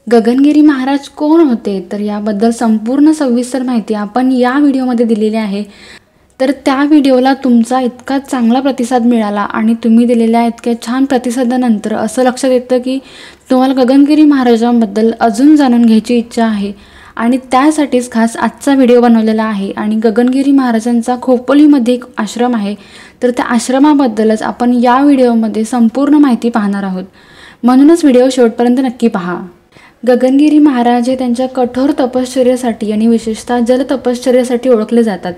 गगनगिरी महाराज कोण होते तर याबद्दल संपूर्ण सविस्तर माहिती आपण या व्हिडिओमध्ये दिलेली आहे। तर त्या व्हिडिओला तुमचा इतका चांगला प्रतिसाद मिळाला आणि तुम्ही दिलेल्या इतक्या छान प्रतिसादानंतर असं लक्षात येतं की तुम्हाला गगनगिरी महाराजांबद्दल अजून जाणून घ्यायची इच्छा आहे आणि त्यासाठीच खास आजचा व्हिडिओ बनवलेला आहे। आणि गगनगिरी महाराजांचा खोपोलीमध्ये एक आश्रम आहे, तर त्या आश्रमाबद्दलच आपण या व्हिडिओमध्ये संपूर्ण माहिती पाहणार आहोत, म्हणूनच व्हिडिओ शेवटपर्यंत नक्की पहा। गगनगिरी महाराज हे त्यांच्या कठोर तपश्चर्येसाठी आणि विशेषतः जल तपश्चर्येसाठी ओळखले जातात।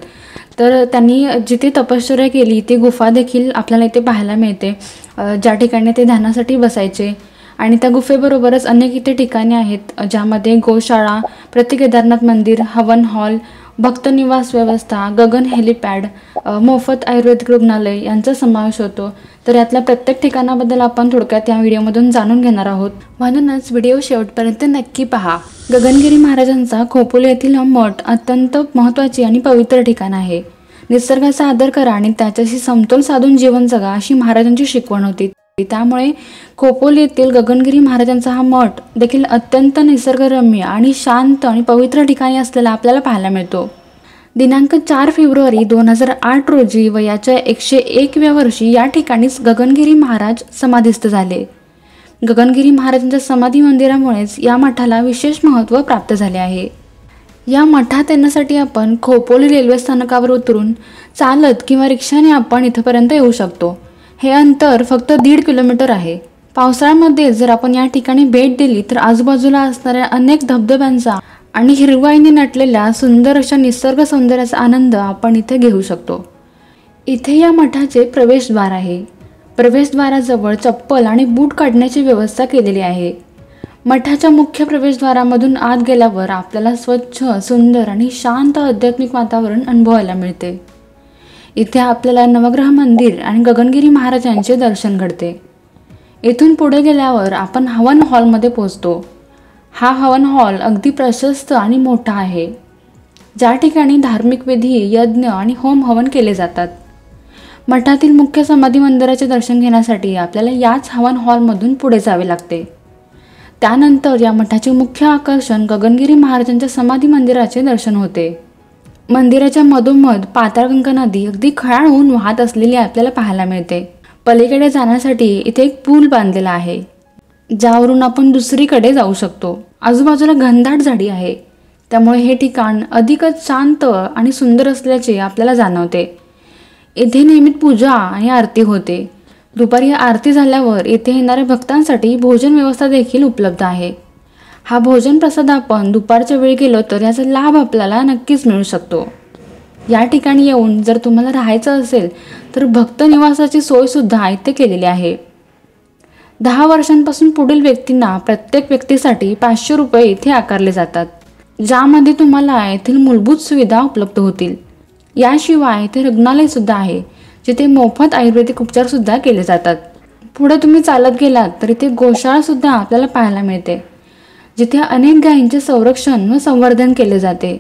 तर त्यांनी जिथे तपश्चर्या केली ती गुफा देखील आपल्याला इथे पाहायला मिळते, ज्या ठिकाणी ते ध्यानासाठी बसायचे। आणि त्या गुफेबरोबरच अनेक इथे ठिकाणे आहेत, ज्यामध्ये गोशाळा, प्रति केदारनाथ मंदिर, हवन हॉल, भक्त निवास व्यवस्था, गगन हेलिपॅड, मोफत आयुर्वेदिक रुग्णालय यांचा समावेश होतो। तर यातल्या प्रत्येक ठिकाणाबद्दल आपण थोडक्यात या व्हिडिओमधून जाणून घेणार आहोत, म्हणूनच व्हिडिओ शेवटपर्यंत नक्की पहा। गगनगिरी महाराजांचा खोपोली येथील हा मठ अत्यंत महत्त्वाचे आणि पवित्र ठिकाण आहे। निसर्गाचा आदर करा आणि त्याच्याशी समतोल साधून जीवन जगा अशी महाराजांची शिकवण होती। त्यामुळे खोपोली येथील गगनगिरी महाराजांचा हा मठ देखील अत्यंत निसर्गरम्य आणि शांत आणि पवित्र ठिकाणी असलेला आपल्याला पाहायला मिळतो। दिनांक 4 फेब्रुवारी 2008 रोजी वयाच्या 101व्या वर्षी या ठिकाणीच गगनगिरी महाराज समाधिस्थ झाले। गगनगिरी महाराजांच्या समाधी मंदिरामुळेच या मठाला विशेष महत्त्व प्राप्त झाले आहे। या मठात येण्यासाठी आपण खोपोली रेल्वे स्थानकावर उतरून चालत किंवा रिक्षाने आपण इथपर्यंत येऊ शकतो। हे अंतर फक्त 1.5 किलोमीटर आहे। पावसाळ्यामध्ये जर आपण या ठिकाणी भेट दिली तर आजूबाजूला असणाऱ्या अनेक धबधब्यांचा आणि हिरवाईने नटलेल्या सुंदर अशा निसर्ग सौंदर्याचा आनंद आपण इथे घेऊ शकतो। इथे या मठाचे प्रवेशद्वार आहे। प्रवेशद्वाराजवळ चप्पल आणि बूट काढण्याची व्यवस्था केलेली आहे। मठाच्या मुख्य प्रवेशद्वारामधून आत गेल्यावर आपल्याला स्वच्छ, सुंदर आणि शांत आध्यात्मिक वातावरण अनुभवायला मिळते। इथे आपल्याला नवग्रह मंदिर आणि गगनगिरी महाराजांचे दर्शन घडते। इथून पुढे गेल्यावर आपण हवन हॉलमध्ये पोहोचतो। हा हवन हॉल अगदी प्रशस्त आणि मोठा आहे, ज्या ठिकाणी धार्मिक विधी, यज्ञ आणि होम हवन केले जातात। मठातील मुख्य समाधी मंदिराचे दर्शन घेण्यासाठी आपल्याला याच हवन हॉलमधून पुढे जावे लागते। त्यानंतर या मठाचे मुख्य आकर्षण गगनगिरी महाराजांच्या समाधी मंदिराचे दर्शन होते। मंदिराच्या मधोमध पाताळगंगा नदी अगदी खळाळ होऊन वाहत असलेली आपल्याला पाहायला मिळते। पलीकडे जाण्यासाठी इथे एक पूल बांधलेला आहे, ज्यावरून आपण दुसरीकडे जाऊ शकतो। आजूबाजूला घनदाट झाडी आहे, त्यामुळे हे ठिकाण अधिकच शांत आणि सुंदर असल्याचे आपल्याला जाणवते। इथे नियमित पूजा आणि आरती होते। दुपारी आरती झाल्यावर येथे येणाऱ्या भक्तांसाठी भोजन व्यवस्था देखील उपलब्ध आहे। हा भोजन प्रसाद आपण दुपारच्या वेळी गेलो तर याचा लाभ आपल्याला नक्कीच मिळू शकतो। या ठिकाणी येऊन जर तुम्हाला राहायचं असेल तर भक्त निवासाची सोय सुद्धा इथे केलेली आहे। 10 वर्षांपासून पुढील व्यक्तींना प्रत्येक व्यक्तीसाठी 500 रुपये इथे आकारले जातात, ज्यामध्ये तुम्हाला येथील मूलभूत सुविधा उपलब्ध होतील। याशिवाय इथे रुग्णालय सुद्धा आहे, जिथे मोफत आयुर्वेदिक उपचार सुद्धा केले जातात। पुढे तुम्ही चालत गेलात तर इथे गोशाळा सुद्धा आपल्याला पाहायला मिळते, जिथे अनेक गायींचे संरक्षण व संवर्धन केले जाते।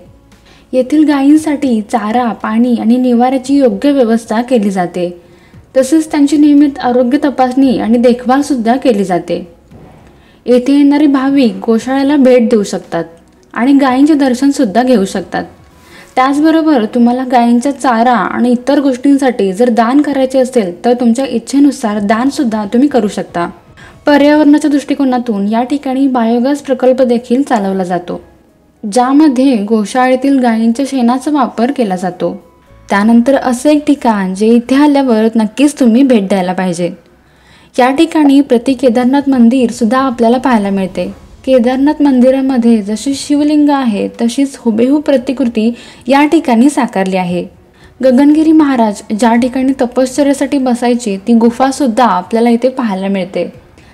येथील गायींसाठी चारा, पाणी आणि निवाऱ्याची योग्य व्यवस्था केली जाते। तसेच त्यांची नियमित आरोग्य तपासणी आणि देखभाल सुद्धा केली जाते। येथे येणारे भाविक गोशाळेला भेट देऊ शकतात आणि गायींचे दर्शन सुद्धा घेऊ शकतात। त्याचबरोबर तुम्हाला गायींचा चारा आणि इतर गोष्टींसाठी जर दान करायचे असेल तर तुमच्या इच्छेनुसार दान सुद्धा तुम्ही करू शकता। पर्यावरणाच्या दृष्टिकोनातून या ठिकाणी बायोगॅस प्रकल्प देखील चालवला जातो, ज्यामध्ये गोशाळेतील गायींच्या शेणाचा वापर केला जातो। त्यानंतर असे एक ठिकाण जे इथे आल्यावर नक्कीच तुम्ही भेट द्यायला पाहिजे। या ठिकाणी प्रति केदारनाथ मंदिर सुद्धा आपल्याला पाहायला मिळते। केदारनाथ मंदिरामध्ये जशी शिवलिंग आहे तशीच हुबेहूब प्रतिकृती या ठिकाणी साकारली आहे। गगनगिरी महाराज ज्या ठिकाणी तपश्चर्येसाठी बसायचे ती गुफा सुद्धा आपल्याला इथे पाहायला मिळते।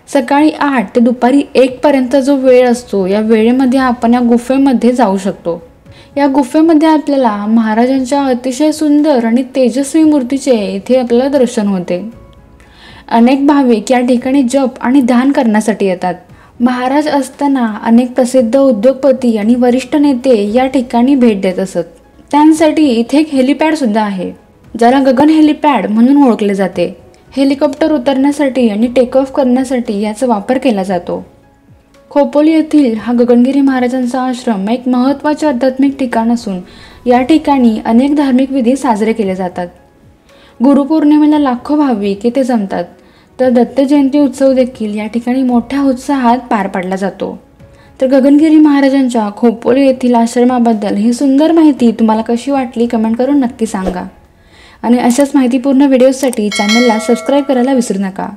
सकाळी 8 ते दुपारी 1 पर्यंत जो वेळ असतो, या वेळेमध्ये आपण या गुफेमध्ये जाऊ शकतो। या गुफेमध्ये आपल्याला महाराजांच्या अतिशय सुंदर आणि तेजस्वी मूर्तीचे इथे आपल्याला दर्शन होते। अनेक भाविक या ठिकाणी जप आणि ध्यान करण्यासाठी येतात। महाराज असताना अनेक प्रसिद्ध उद्योगपती आणि वरिष्ठ नेते या ठिकाणी भेट देत असत। त्यांसाठी इथे एक हेलिपॅड सुद्धा आहे, ज्याला गगन हेलिपॅड म्हणून ओळखले जाते। हेलिकॉप्टर उतरण्यासाठी आणि टेक ऑफ करण्यासाठी याचा वापर केला जातो। खोपोली येथील हा गगनगिरी महाराजांचा आश्रम एक महत्त्वाचे आध्यात्मिक ठिकाण असून या ठिकाणी अनेक धार्मिक विधी साजरे केले जातात। गुरुपौर्णिमेला लाखो भाविक इथे जमतात, तर दत्त जयंती उत्सव देखील या ठिकाणी मोठ्या उत्साहात पार पाडला जातो। तर गगनगिरी महाराजांच्या खोपोली येथील आश्रमाबद्दल ही सुंदर माहिती तुम्हाला कशी वाटली कमेंट करून नक्की सांगा आणि अशाच माहितीपूर्ण व्हिडिओसाठी चॅनलला सबस्क्राईब करायला विसरू नका।